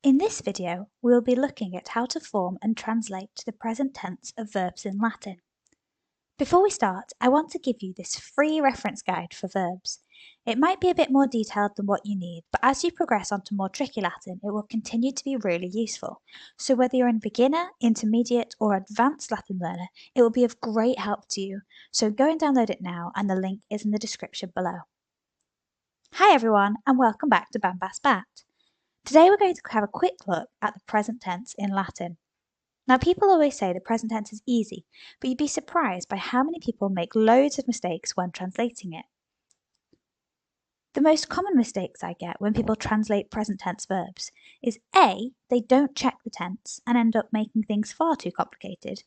In this video, we will be looking at how to form and translate the present tense of verbs in Latin. Before we start, I want to give you this free reference guide for verbs. It might be a bit more detailed than what you need, but as you progress onto more tricky Latin, it will continue to be really useful. So whether you're a beginner, intermediate, or advanced Latin learner, it will be of great help to you. So go and download it now, and the link is in the description below. Hi everyone, and welcome back to Bambas Bat. Today we're going to have a quick look at the present tense in Latin. Now people always say the present tense is easy, but you'd be surprised by how many people make loads of mistakes when translating it. The most common mistakes I get when people translate present tense verbs is A, they don't check the tense and end up making things far too complicated,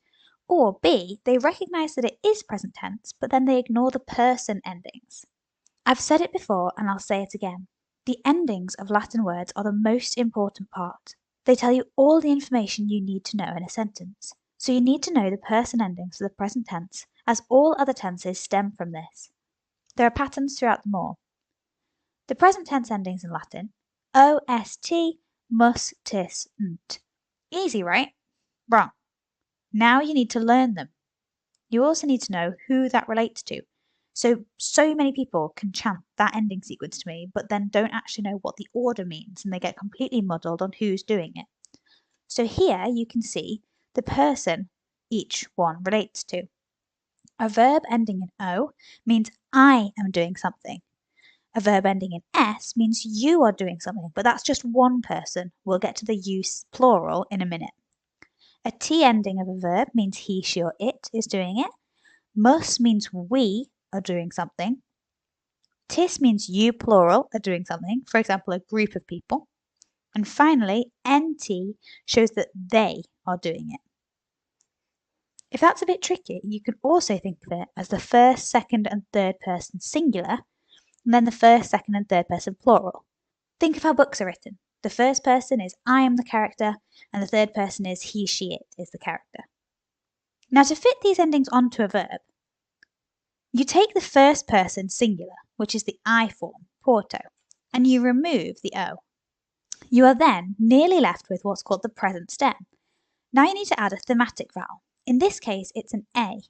or B, they recognise that it is present tense but then they ignore the person endings. I've said it before and I'll say it again. The endings of Latin words are the most important part. They tell you all the information you need to know in a sentence. So you need to know the person endings for the present tense, as all other tenses stem from this. There are patterns throughout them all. The present tense endings in Latin: ost, mus, tis, nt. Easy, right? Wrong. Now you need to learn them. You also need to know who that relates to. So many people can chant that ending sequence to me, but then don't actually know what the order means, and they get completely muddled on who's doing it. So here you can see the person each one relates to. A verb ending in O means I am doing something. A verb ending in S means you are doing something, but that's just one person. We'll get to the use plural in a minute. A T ending of a verb means he, she, or it is doing it. Mus means we are doing something. Tis means you, plural, are doing something, for example, a group of people. And finally, nt shows that they are doing it. If that's a bit tricky, you can also think of it as the first, second, and third person singular, and then the first, second, and third person plural. Think of how books are written. The first person is I am the character, and the third person is he, she, it is the character. Now to fit these endings onto a verb, you take the first person singular, which is the I form, porto, and you remove the O. You are then nearly left with what's called the present stem. Now you need to add a thematic vowel. In this case, it's an A.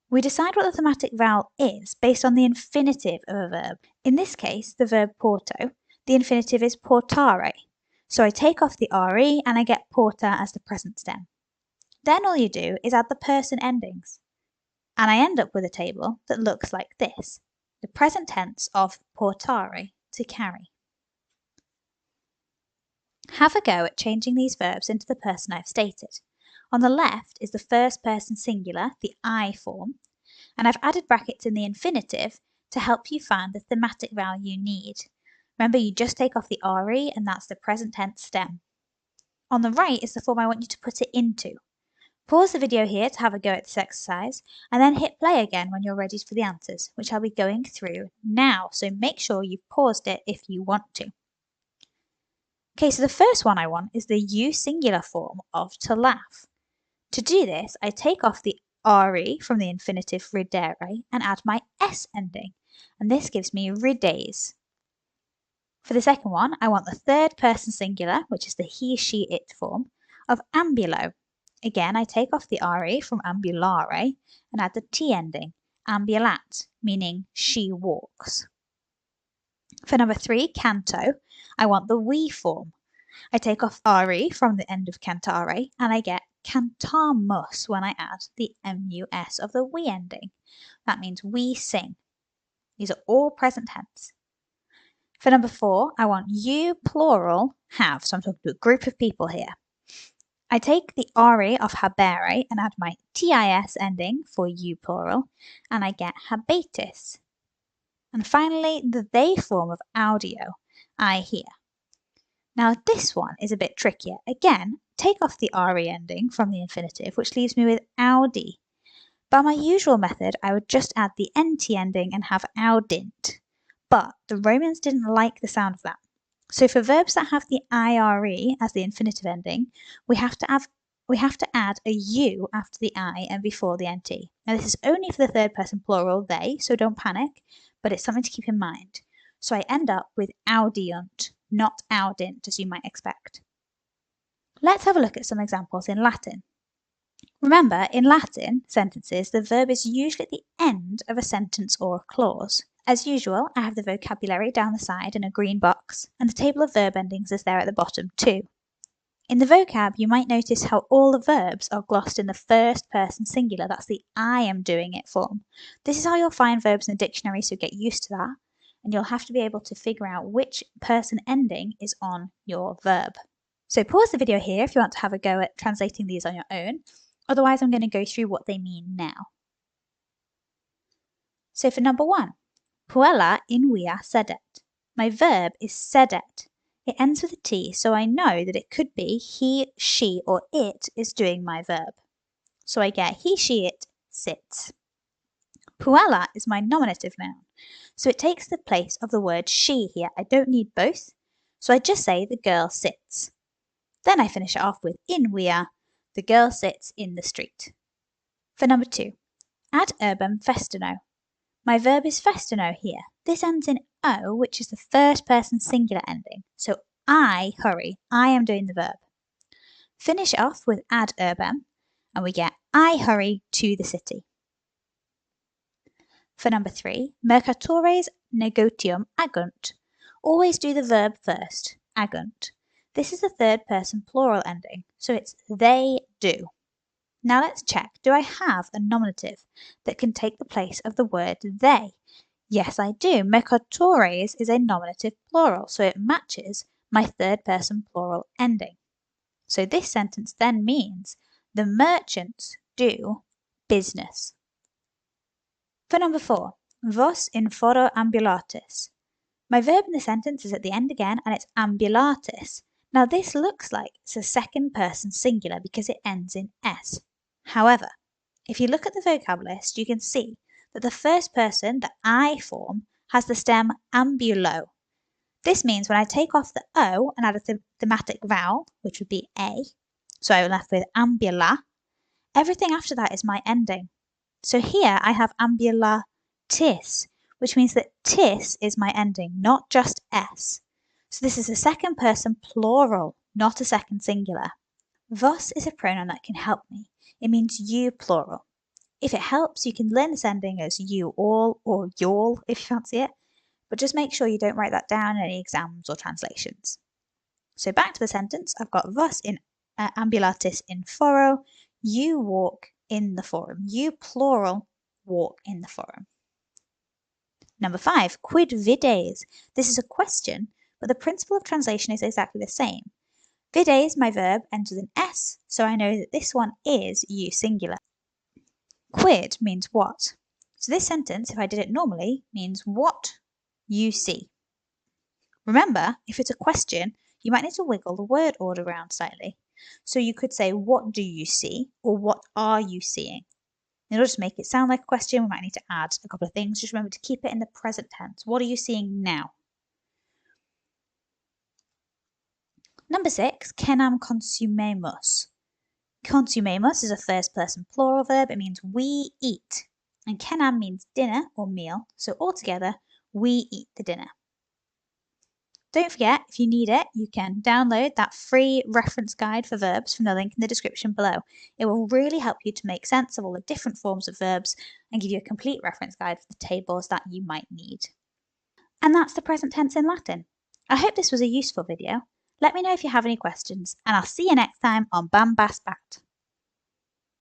We decide what the thematic vowel is based on the infinitive of a verb. In this case, the verb porto, the infinitive is portare. So I take off the RE and I get porta as the present stem. Then all you do is add the person endings. And I end up with a table that looks like this: the present tense of portare, to carry. Have a go at changing these verbs into the person I've stated. On the left is the first person singular, the I form, and I've added brackets in the infinitive to help you find the thematic vowel you need. Remember, you just take off the RE and that's the present tense stem. On the right is the form I want you to put it into. Pause the video here to have a go at this exercise, and then hit play again when you're ready for the answers, which I'll be going through now, so make sure you've paused it if you want to. Okay, so the first one I want is the you singular form of to laugh. To do this, I take off the RE from the infinitive ridere and add my S ending, and this gives me rides. For the second one, I want the third person singular, which is the he, she, it form, of ambulo. Again, I take off the RE from ambulare and add the T ending, ambulat, meaning she walks. For number 3, canto, I want the we form. I take off RE from the end of cantare and I get cantamus when I add the mus of the we ending. That means we sing. These are all present tense. For number 4, I want you, plural, have. So I'm talking to a group of people here. I take the RE of habere and add my TIS ending for you, plural, and I get habetis. And finally, the they form of audio, I hear. Now this one is a bit trickier. Again, take off the RE ending from the infinitive, which leaves me with audi. By my usual method, I would just add the NT ending and have audint. But the Romans didn't like the sound of that. So for verbs that have the IRE as the infinitive ending, we have to add a U after the I and before the NT. Now this is only for the third person plural, they, so don't panic, but it's something to keep in mind. so I end up with audiunt, not audint as you might expect. Let's have a look at some examples in Latin. Remember, in Latin sentences, the verb is usually at the end of a sentence or a clause. As usual, I have the vocabulary down the side in a green box, and the table of verb endings is there at the bottom too. In the vocab, you might notice how all the verbs are glossed in the first person singular. That's the I am doing it form. This is how you'll find verbs in the dictionary, so get used to that, and you'll have to be able to figure out which person ending is on your verb. So pause the video here if you want to have a go at translating these on your own. Otherwise, I'm going to go through what they mean now. So for number 1, puella in via sedet. My verb is sedet. It ends with a T, so I know that it could be he, she, or it is doing my verb. So I get he, she, it sits. Puella is my nominative noun, so it takes the place of the word she here. I don't need both, so I just say the girl sits. Then I finish it off with in via, the girl sits in the street. For number 2, ad urbem festino. My verb is festino here. This ends in O, which is the first person singular ending. So I hurry. I am doing the verb. Finish it off with ad urbem, and we get I hurry to the city. For number 3, mercatores negotium agunt. Always do the verb first, agunt. This is the third person plural ending, so it's they do. Now let's check, do I have a nominative that can take the place of the word they? Yes, I do. Mercatores is a nominative plural, so it matches my third person plural ending. So this sentence then means the merchants do business. For number 4, vos in foro ambulatis. My verb in the sentence is at the end again, and it's ambulatis. Now this looks like it's a second person singular because it ends in S. However, if you look at the vocab list, you can see that the first person, the I form, has the stem ambulo. This means when I take off the O and add a thematic vowel, which would be A, so I'm left with ambula, everything after that is my ending. So here I have ambulatis, which means that tis is my ending, not just S. So this is a second person plural, not a second singular. Vos is a pronoun that can help me. It means you plural. If it helps, you can learn this ending as you all or y'all if you fancy it, but just make sure you don't write that down in any exams or translations. So back to the sentence, I've got vos in ambulatis in foro, you walk in the forum. You plural walk in the forum. Number 5, quid vides. This is a question, but the principle of translation is exactly the same. Vides, my verb, ends with an S, so I know that this one is you singular. Quid means what. So this sentence, if I did it normally, means what you see. Remember, if it's a question, you might need to wiggle the word order around slightly. So you could say, what do you see? Or what are you seeing? In order to make it sound like a question, we might need to add a couple of things. Just remember to keep it in the present tense. What are you seeing now? Number 6, cenam consumemus. Consumemus is a first person plural verb. It means we eat. And cenam means dinner or meal. So altogether, we eat the dinner. Don't forget, if you need it, you can download that free reference guide for verbs from the link in the description below. It will really help you to make sense of all the different forms of verbs and give you a complete reference guide for the tables that you might need. And that's the present tense in Latin. I hope this was a useful video. Let me know if you have any questions, and I'll see you next time on Bam Bas Bat.